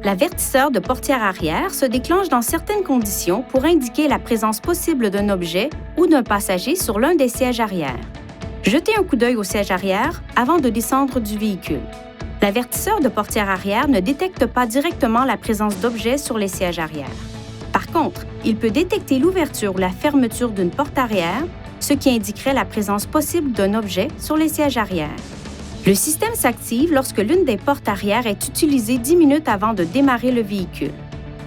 L'avertisseur de portière arrière se déclenche dans certaines conditions pour indiquer la présence possible d'un objet ou d'un passager sur l'un des sièges arrière. Jetez un coup d'œil au siège arrière avant de descendre du véhicule. L'avertisseur de portière arrière ne détecte pas directement la présence d'objets sur les sièges arrière. Par contre, il peut détecter l'ouverture ou la fermeture d'une porte arrière, ce qui indiquerait la présence possible d'un objet sur les sièges arrière. Le système s'active lorsque l'une des portes arrière est utilisée 10 minutes avant de démarrer le véhicule.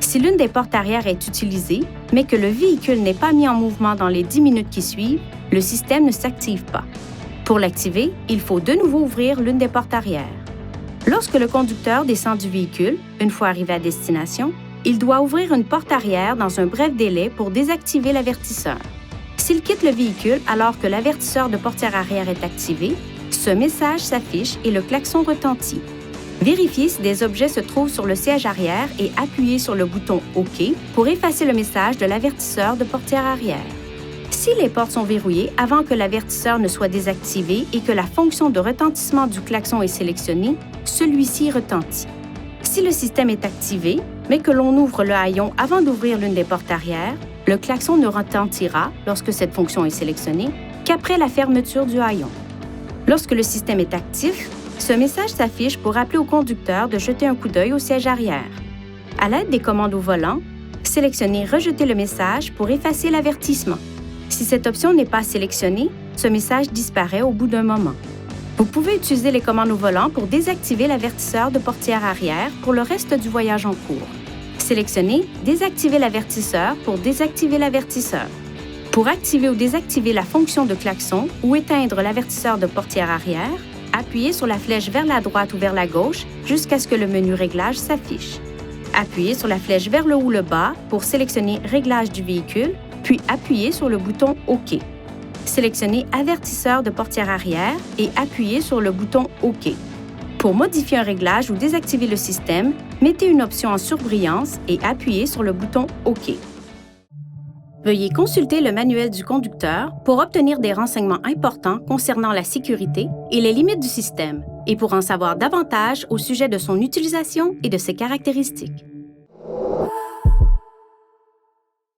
Si l'une des portes arrière est utilisée, mais que le véhicule n'est pas mis en mouvement dans les 10 minutes qui suivent, le système ne s'active pas. Pour l'activer, il faut de nouveau ouvrir l'une des portes arrière. Lorsque le conducteur descend du véhicule, une fois arrivé à destination, il doit ouvrir une porte arrière dans un bref délai pour désactiver l'avertisseur. S'il quitte le véhicule alors que l'avertisseur de portière arrière est activé, ce message s'affiche et le klaxon retentit. Vérifiez si des objets se trouvent sur le siège arrière et appuyez sur le bouton OK pour effacer le message de l'avertisseur de portière arrière. Si les portes sont verrouillées avant que l'avertisseur ne soit désactivé et que la fonction de retentissement du klaxon est sélectionnée, celui-ci retentit. Si le système est activé, mais que l'on ouvre le haillon avant d'ouvrir l'une des portes arrière, le klaxon ne retentira, lorsque cette fonction est sélectionnée, qu'après la fermeture du haillon. Lorsque le système est actif, ce message s'affiche pour rappeler au conducteur de jeter un coup d'œil au siège arrière. À l'aide des commandes au volant, sélectionnez « Rejeter le message » pour effacer l'avertissement. Si cette option n'est pas sélectionnée, ce message disparaît au bout d'un moment. Vous pouvez utiliser les commandes au volant pour désactiver l'avertisseur de portière arrière pour le reste du voyage en cours. Sélectionnez « Désactiver l'avertisseur » pour désactiver l'avertisseur. Pour activer ou désactiver la fonction de klaxon ou éteindre l'avertisseur de portière arrière, appuyez sur la flèche vers la droite ou vers la gauche jusqu'à ce que le menu Réglages s'affiche. Appuyez sur la flèche vers le haut ou le bas pour sélectionner Réglages du véhicule, puis appuyez sur le bouton OK. Sélectionnez Avertisseur de portière arrière et appuyez sur le bouton OK. Pour modifier un réglage ou désactiver le système, mettez une option en surbrillance et appuyez sur le bouton OK. Veuillez consulter le manuel du conducteur pour obtenir des renseignements importants concernant la sécurité et les limites du système, et pour en savoir davantage au sujet de son utilisation et de ses caractéristiques.